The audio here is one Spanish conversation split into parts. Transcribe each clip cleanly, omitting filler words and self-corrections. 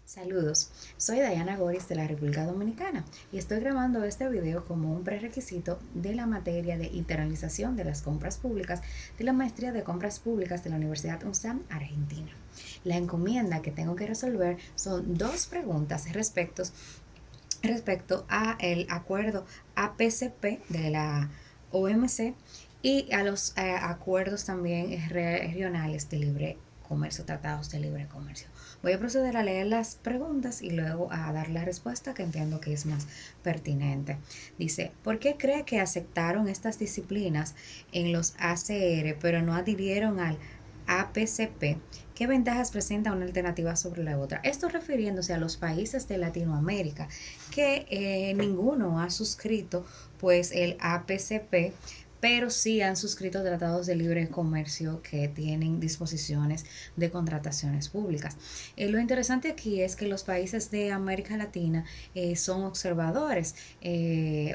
Saludos, soy Diana Goris de la República Dominicana y estoy grabando este video como un prerequisito de la materia de internalización de las compras públicas de la maestría de compras públicas de la Universidad UNSAM Argentina. La encomienda que tengo que resolver son dos preguntas respecto a el acuerdo APCP de la OMC y a los acuerdos también regionales de libre comercio, tratados de libre comercio. Voy a proceder a leer las preguntas y luego a dar la respuesta que entiendo que es más pertinente. Dice, ¿por qué cree que aceptaron estas disciplinas en los ACR pero no adhirieron al APCP? ¿Qué ventajas presenta una alternativa sobre la otra? Esto refiriéndose a los países de Latinoamérica que ninguno ha suscrito pues el APCP, pero sí han suscrito tratados de libre comercio que tienen disposiciones de contrataciones públicas. Lo interesante aquí es que los países de América Latina son observadores,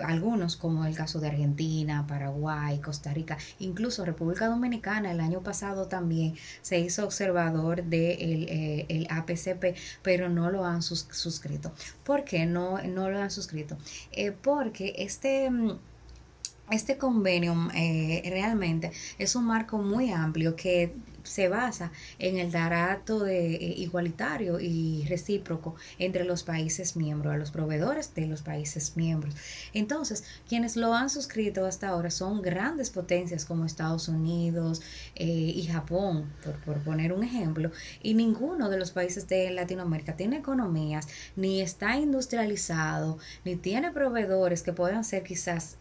algunos como el caso de Argentina, Paraguay, Costa Rica, incluso República Dominicana el año pasado también se hizo observador del el APCP, pero no lo han suscrito. ¿Por qué no lo han suscrito? Porque este convenio realmente es un marco muy amplio que se basa en el trato igualitario y recíproco entre los países miembros, a los proveedores de los países miembros. Entonces, quienes lo han suscrito hasta ahora son grandes potencias como Estados Unidos y Japón, por poner un ejemplo, y ninguno de los países de Latinoamérica tiene economías, ni está industrializado, ni tiene proveedores que puedan ser quizás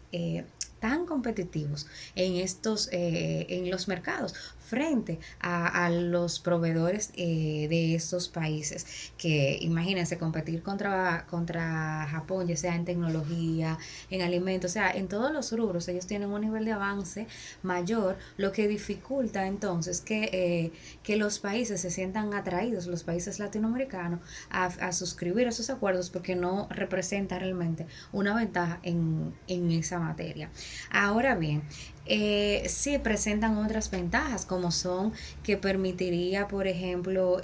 tan competitivos en los mercados frente a los proveedores de estos países que imagínense competir contra Japón, ya sea en tecnología, en alimentos, o sea, en todos los rubros ellos tienen un nivel de avance mayor, lo que dificulta entonces que los países se sientan atraídos, los países latinoamericanos, a suscribir esos acuerdos porque no representa realmente una ventaja en esa materia. Ahora bien, sí presentan otras ventajas como son que permitiría, por ejemplo,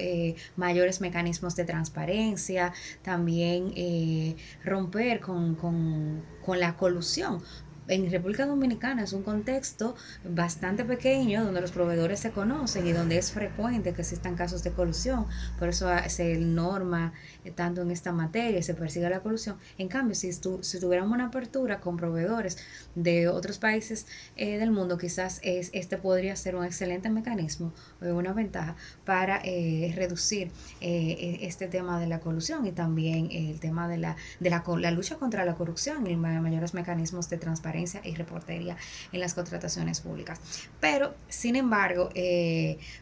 mayores mecanismos de transparencia, también romper con la colusión. En República Dominicana es un contexto bastante pequeño donde los proveedores se conocen y donde es frecuente que existan casos de colusión, por eso se norma tanto en esta materia, se persigue la colusión. En cambio, si tuviéramos una apertura con proveedores de otros países del mundo, quizás este podría ser un excelente mecanismo o una ventaja para reducir este tema de la colusión y también el tema de la lucha contra la corrupción y mayores mecanismos de transparencia y reportería en las contrataciones públicas. Pero, sin embargo,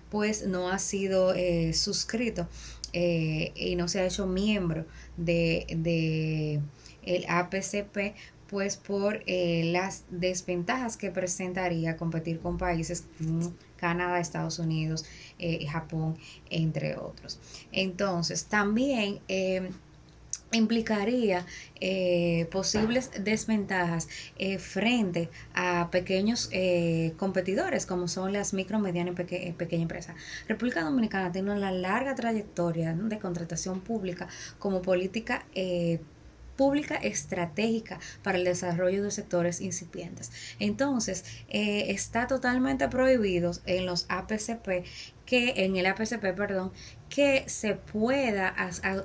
pues no ha sido suscrito y no se ha hecho miembro de el APCP, pues por las desventajas que presentaría competir con países como Canadá, Estados Unidos, Japón, entre otros. Entonces, también implicaría posibles desventajas frente a pequeños competidores como son las micro, medianas y pequeñas empresas. República Dominicana tiene una larga trayectoria, ¿no?, de contratación pública como política pública estratégica para el desarrollo de sectores incipientes. Entonces, está totalmente prohibido en los APCP en el APCP, perdón, que se pueda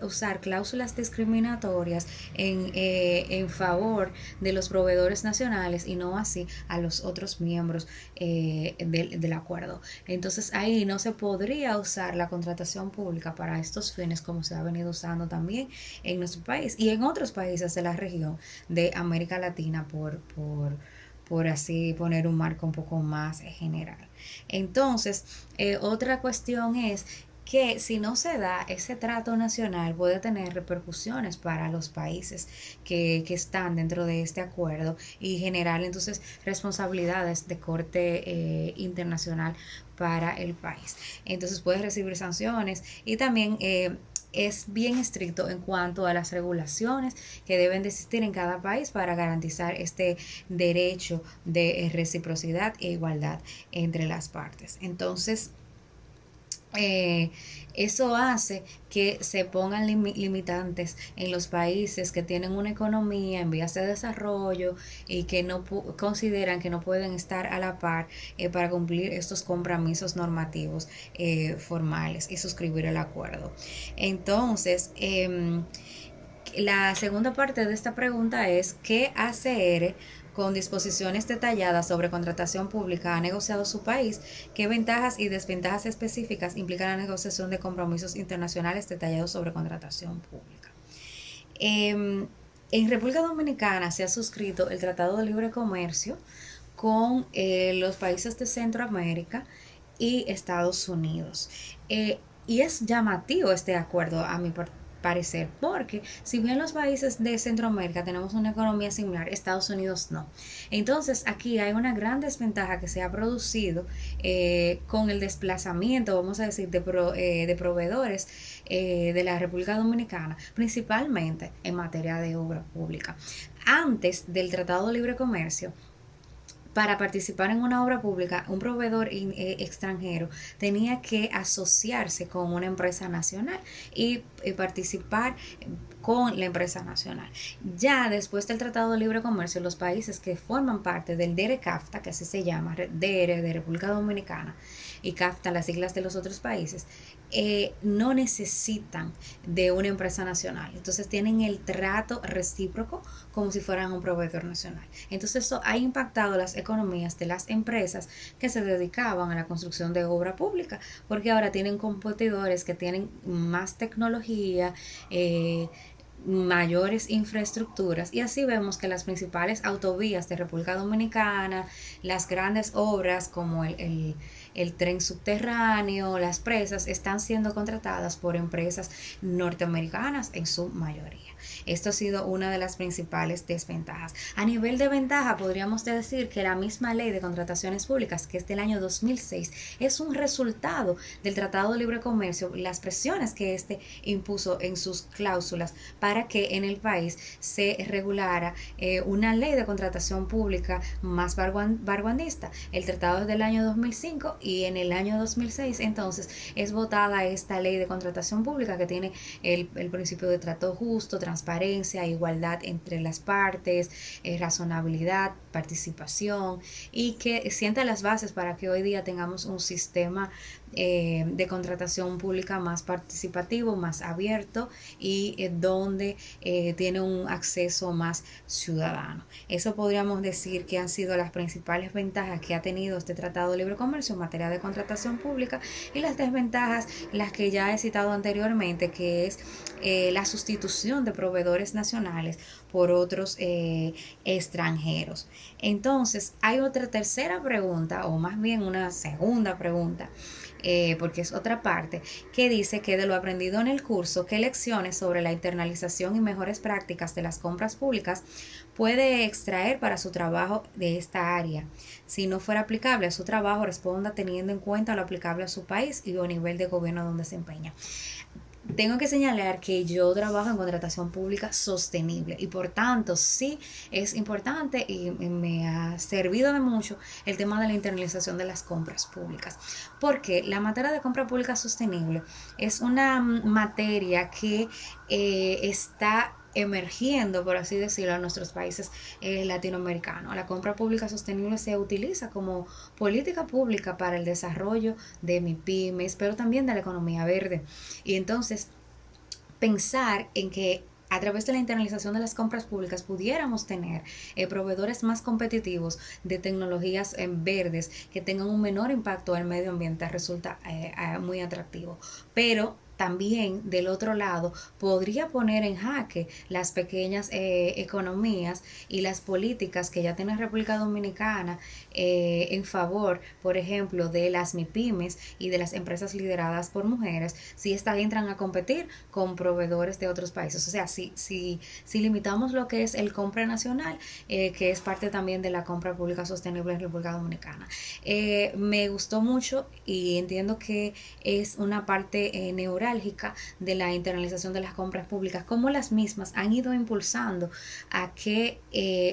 usar cláusulas discriminatorias en favor de los proveedores nacionales y no así a los otros miembros del acuerdo. Entonces ahí no se podría usar la contratación pública para estos fines como se ha venido usando también en nuestro país y en otros países de la región de América Latina por así poner un marco un poco más general. Entonces, otra cuestión es que si no se da ese trato nacional puede tener repercusiones para los países que están dentro de este acuerdo y generar entonces responsabilidades de corte internacional para el país. Entonces puede recibir sanciones y también es bien estricto en cuanto a las regulaciones que deben de existir en cada país para garantizar este derecho de reciprocidad e igualdad entre las partes. Entonces, eh, eso hace que se pongan limitantes en los países que tienen una economía en vías de desarrollo y que no consideran que no pueden estar a la par para cumplir estos compromisos normativos formales y suscribir el acuerdo. Entonces, la segunda parte de esta pregunta es: ¿qué ACR con disposiciones detalladas sobre contratación pública ha negociado su país? ¿Qué ventajas y desventajas específicas implica la negociación de compromisos internacionales detallados sobre contratación pública? En República Dominicana se ha suscrito el Tratado de Libre Comercio con los países de Centroamérica y Estados Unidos. Y es llamativo este acuerdo a mi parecer, porque si bien los países de Centroamérica tenemos una economía similar, Estados Unidos no. Entonces aquí hay una gran desventaja que se ha producido con el desplazamiento, vamos a decir, de proveedores de la República Dominicana, principalmente en materia de obra pública. Antes del Tratado de Libre Comercio, para participar en una obra pública, un proveedor extranjero tenía que asociarse con una empresa nacional y participar con la empresa nacional. Ya después del Tratado de Libre Comercio, los países que forman parte del DERE-CAFTA, que así se llama, DERE de República Dominicana, y CAFTA, las siglas de los otros países, no necesitan de una empresa nacional. Entonces tienen el trato recíproco como si fueran un proveedor nacional. Entonces eso ha impactado las economías de las empresas que se dedicaban a la construcción de obra pública, porque ahora tienen competidores que tienen más tecnología, mayores infraestructuras, y así vemos que las principales autovías de República Dominicana, las grandes obras como el tren subterráneo, las presas, están siendo contratadas por empresas norteamericanas en su mayoría. Esto ha sido una de las principales desventajas. A nivel de ventaja, podríamos decir que la misma ley de contrataciones públicas, que es del año 2006, es un resultado del Tratado de Libre Comercio, las presiones que este impuso en sus cláusulas para que en el país se regulara una ley de contratación pública más vanguardista. El tratado es del año 2005 y en el año 2006 entonces es votada esta ley de contratación pública que tiene el principio de trato justo, transparencia, igualdad entre las partes, razonabilidad, participación, y que sienta las bases para que hoy día tengamos un sistema de contratación pública más participativo, más abierto y donde tiene un acceso más ciudadano. Eso podríamos decir que han sido las principales ventajas que ha tenido este Tratado de Libre Comercio en materia de contratación pública, y las desventajas, las que ya he citado anteriormente, que es la sustitución de proveedores nacionales por otros extranjeros. Entonces, hay otra tercera pregunta, o más bien una segunda pregunta, porque es otra parte, que dice que de lo aprendido en el curso, ¿qué lecciones sobre la internalización y mejores prácticas de las compras públicas puede extraer para su trabajo de esta área? Si no fuera aplicable a su trabajo, responda teniendo en cuenta lo aplicable a su país y el nivel de gobierno donde se empeña. Tengo que señalar que yo trabajo en contratación pública sostenible y por tanto sí es importante y me ha servido de mucho el tema de la internalización de las compras públicas, porque la materia de compra pública sostenible es una materia que está emergiendo, por así decirlo, en nuestros países latinoamericanos. La compra pública sostenible se utiliza como política pública para el desarrollo de MIPIMES, pero también de la economía verde. Y entonces, pensar en que a través de la internalización de las compras públicas pudiéramos tener proveedores más competitivos de tecnologías verdes que tengan un menor impacto en el medio ambiente resulta muy atractivo. Pero también del otro lado podría poner en jaque las pequeñas economías y las políticas que ya tiene República Dominicana en favor, por ejemplo, de las MIPIMES y de las empresas lideradas por mujeres, si estas entran a competir con proveedores de otros países. O sea, si limitamos lo que es el compra nacional, que es parte también de la compra pública sostenible en República Dominicana. Me gustó mucho y entiendo que es una parte neurálgica de la internalización de las compras públicas, como las mismas han ido impulsando a que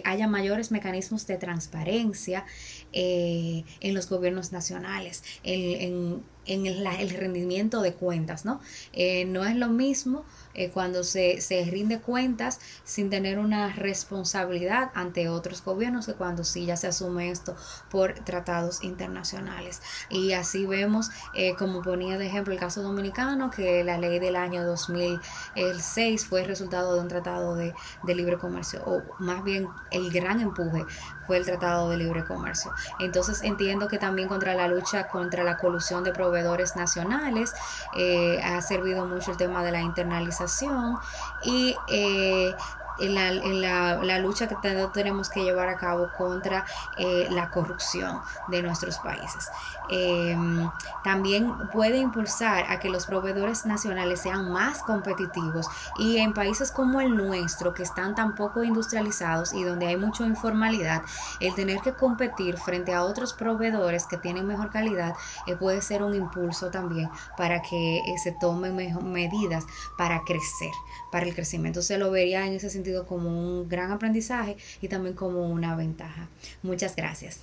haya mayores mecanismos de transparencia en los gobiernos nacionales, en el rendimiento de cuentas, ¿no? No es lo mismo cuando se rinde cuentas sin tener una responsabilidad ante otros gobiernos que cuando sí ya se asume esto por tratados internacionales. Y así vemos, como ponía de ejemplo el caso dominicano, que la ley del año 2006 fue el resultado de un tratado de libre comercio, o más bien el gran empuje fue el Tratado de Libre Comercio. Entonces entiendo que también contra la lucha contra la colusión de proveedores nacionales ha servido mucho el tema de la internalización y la lucha que tenemos que llevar a cabo contra la corrupción de nuestros países. Eh, También puede impulsar a que los proveedores nacionales sean más competitivos y en países como el nuestro, que están tan poco industrializados y donde hay mucha informalidad, el tener que competir frente a otros proveedores que tienen mejor calidad puede ser un impulso también para que se tomen medidas para crecer, para el crecimiento. Se lo vería en ese sentido como un gran aprendizaje y también como una ventaja. Muchas gracias.